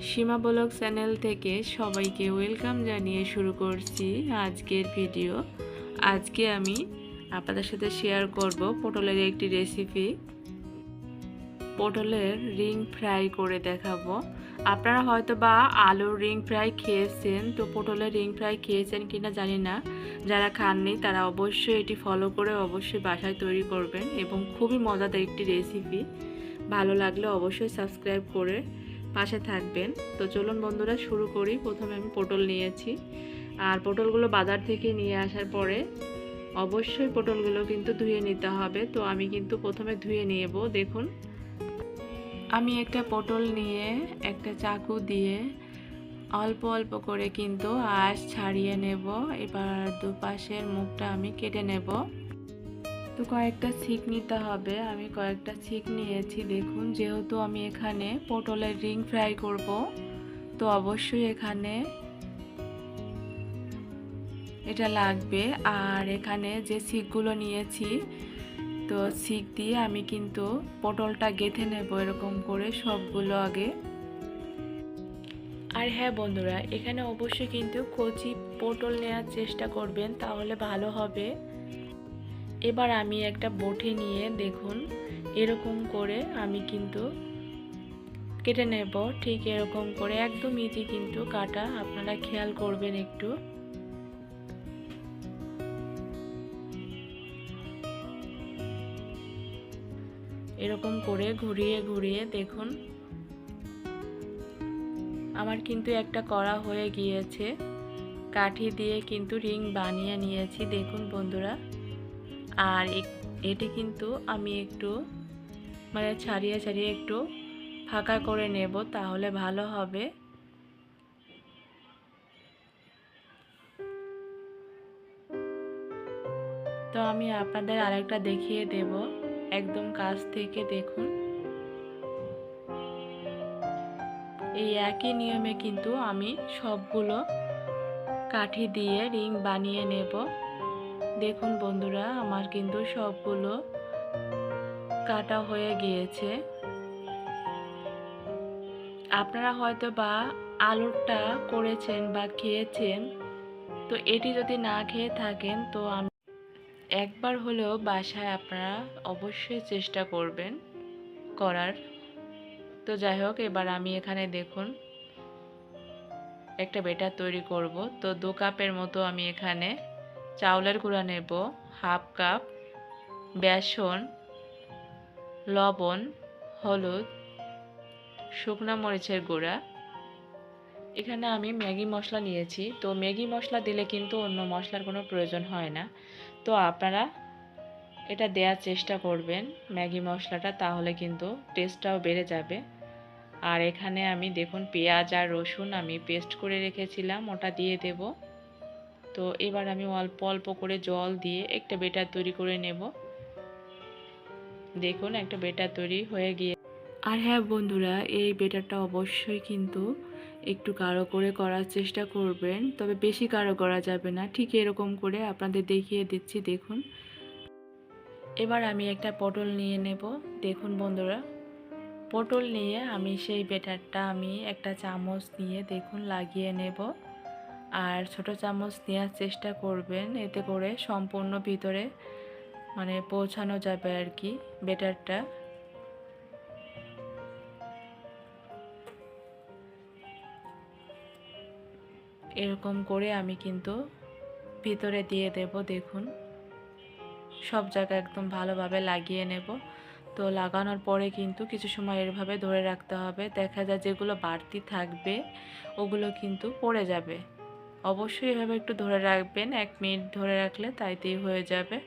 সীমা blog channel থেকে সবাইকে welcome জানিয়ে শুরু করছি আজকের ভিডিও। আজকে আমি আপনাদের সাথে শেয়ার করব পটলের একটি রেসিপি। পটলের রিং ফ্রাই করে দেখাবো। আপনারা হয়তো বা আলুর রিং ফ্রাই খেয়েছেন, তো পটলের রিং ফ্রাই খেয়েছেন কিনা জানি না। যারা খাননি তারা অবশ্যই এটি ফলো করে অবশ্যই বাসায় তৈরি করবেন এবং খুবই মজাদার একটি রেসিপি। ভালো লাগলে অবশ্যই সাবস্ক্রাইব করে পাশে থাকবেন। তো চলুন বন্ধুরা শুরু করি। প্রথমে আমি পটল নিয়েছি, আর পটলগুলো বাজার থেকে নিয়ে আসার পরে অবশ্যই পটলগুলো কিন্তু ধুয়ে নিতে হবে। তো আমি কিন্তু প্রথমে ধুয়ে নেব। দেখুন, আমি একটা পটল নিয়ে একটা চাকু দিয়ে অল্প অল্প করে কিন্তু আঁশ ছাড়িয়ে নেব। এবার দুপাশের মুখটা আমি কেটে নেব। তো কয়েকটা ছিক নিতে হবে, আমি কয়েকটা ছিক নিয়েছি। দেখুন, যেহেতু আমি এখানে পটলের রিং ফ্রাই করব, তো অবশ্যই এখানে এটা লাগবে। আর এখানে যে ছিকগুলো নিয়েছি, তো ছিক দিয়ে আমি কিন্তু পটলটা গেঁথে নেব এরকম করে সবগুলো আগে। আর হ্যাঁ বন্ধুরা, এখানে অবশ্যই কিন্তু কচি পটল নেওয়ার চেষ্টা করবেন, তাহলে ভালো হবে। এবার আমি একটা বটি নিয়ে দেখুন এরকম করে আমি কিন্তু কেটে নেব। ঠিক এরকম করে একদম ইজি কিন্তু কাটা, আপনারা খেয়াল করবেন একটু। এরকম করে ঘুরিয়ে ঘুরিয়ে দেখুন আমার কিন্তু একটা করা হয়ে গিয়েছে। কাঠি দিয়ে কিন্তু রিং বানিয়ে নিয়েছি দেখুন বন্ধুরা। আর এটি কিন্তু আমি একটু ছাড়িয়ে ছাড়িয়ে একটু ফাঁকা করে নেব, তাহলে ভালো হবে। তো আমি আপনাদের আরেকটা দেখিয়ে দেব একদম কাছ থেকে। দেখুন, এই একই নিয়মে কিন্তু আমি সবগুলো কাঠি দিয়ে রিং বানিয়ে নেব। দেখুন বন্ধুরা, আমার কিন্তু সবগুলো কাটা হয়ে গিয়েছে। আপনারা হয়তো বা আলুরটা করেছেন বা খেয়েছেন, তো এটি যদি না খেয়ে থাকেন তো আমি একবার হলেও বাসায় আপনারা অবশ্যই চেষ্টা করবেন করার। তো যাই হোক, এবার আমি এখানে দেখুন একটা ব্যাটার তৈরি করব। তো 2 কাপের মতো আমি এখানে চাউলের গুঁড়া নেব, হাফ কাপ বেসন, লবণ, হলুদ, শুকনো মরিচের গুঁড়া। এখানে আমি ম্যাগি মশলা নিয়েছি। তো ম্যাগি মশলা দিলে কিন্তু অন্য মশলার কোনো প্রয়োজন হয় না। তো আপনারা এটা দেওয়ার চেষ্টা করবেন ম্যাগি মশলাটা, তাহলে কিন্তু টেস্টটাও বেড়ে যাবে। আর এখানে আমি দেখুন পেঁয়াজ আর রসুন আমি পেস্ট করে রেখেছিলাম, ওটা দিয়ে দেব। তো এবার আমি অল্প অল্প করে জল দিয়ে একটা ব্যাটার তৈরি করে নেব। দেখুন একটা ব্যাটার তৈরি হয়ে গিয়ে। আর হ্যাঁ বন্ধুরা, এই ব্যাটারটা অবশ্যই কিন্তু একটু গাঢ় করে করার চেষ্টা করবেন, তবে বেশি গাঢ় করা যাবে না। ঠিক এরকম করে আপনাদের দেখিয়ে দিচ্ছি। দেখুন, এবার আমি একটা পটল নিয়ে নেব। দেখুন বন্ধুরা, পটল নিয়ে আমি সেই ব্যাটারটা আমি একটা চামচ নিয়ে দেখুন লাগিয়ে নেব। আর ছোট চামচ নেওয়ার চেষ্টা করবেন, এতে করে সম্পূর্ণ ভিতরে পৌঁছানো যাবে আর কি ব্যাটারটা। এরকম করে আমি কিন্তু ভিতরে দিয়ে দেব। দেখুন সব জায়গায় একদম ভালোভাবে লাগিয়ে নেব। তো লাগানোর পরে কিন্তু কিছু সময় এভাবে ধরে রাখতে হবে। দেখা যায় যেগুলো বাড়তি থাকবে ওগুলো কিন্তু পড়ে যাবে। অবশ্যই এভাবে একটু ধরে রাখবেন, 1 মিনিট ধরে রাখলে তাইতেই হয়ে যাবে।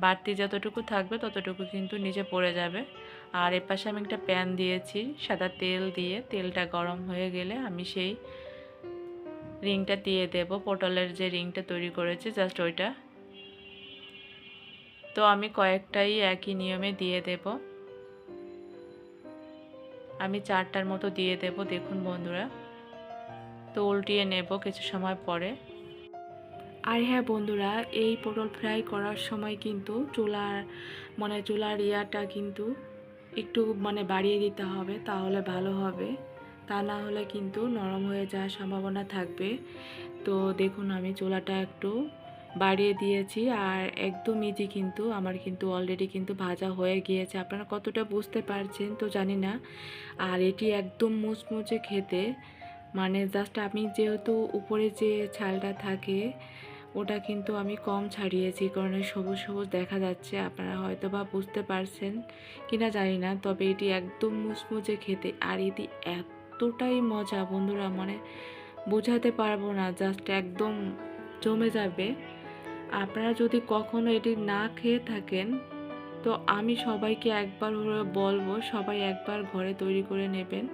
বাড়তি যতটুকু থাকবে ততটুকু কিন্তু নিচে পড়ে যাবে। আর এর পাশে আমি একটা প্যান দিয়েছি সাদা তেল দিয়ে, তেলটা গরম হয়ে গেলে আমি সেই রিংটা দিয়ে দেব। পটলের যে রিংটা তৈরি করেছি জাস্ট ওইটা। তো আমি কয়েকটাই একই নিয়মে দিয়ে দেব। আমি 4টার মতো দিয়ে দেব। দেখুন বন্ধুরা, তো উল্টিয়ে নেব কিছু সময় পরে। আর হ্যাঁ বন্ধুরা, এই পটল ফ্রাই করার সময় কিন্তু চুলার ইয়াটা কিন্তু একটু বাড়িয়ে দিতে হবে, তাহলে ভালো হবে। তা না হলে কিন্তু নরম হয়ে যাওয়ার সম্ভাবনা থাকবে। তো দেখুন আমি চুলাটা একটু বাড়িয়ে দিয়েছি আর একদম ইজি, কিন্তু আমার কিন্তু অলরেডি কিন্তু ভাজা হয়ে গিয়েছে। আপনারা কতটা বুঝতে পারছেন তো জানি না। আর এটি একদম মুচমুচে খেতে, মানে জাস্ট আমি যেহেতু উপরে যে ছালটা থাকে ওটা কিন্তু আমি কম ছাড়িয়েছি, কারণ সবুজ সবুজ দেখা যাচ্ছে। আপনারা হয়তো বা বুঝতে পারছেন কিনা জানি না, তবে এটি একদম মুচমুচে খেতে আর এটি এতটাই মজা বন্ধুরা, মানে বোঝাতে পারবো না, জাস্ট একদম জমে যাবে। আপনারা যদি কখনো এটি না খেয়ে থাকেন তো আমি সবাইকে একবার হলে বলবো সবাই একবার ঘরে তৈরি করে নেবেন।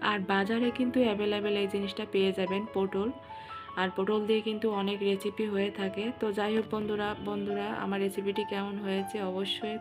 আর বাজারে কিন্তু অ্যাভেলেবেল এই জিনিসটা পেয়ে যাবেন, পটল। আর পটল দিয়ে কিন্তু অনেক রেসিপি হয়ে থাকে। তো যাই হোক বন্ধুরা, আমার রেসিপিটি কেমন হয়েছে অবশ্যই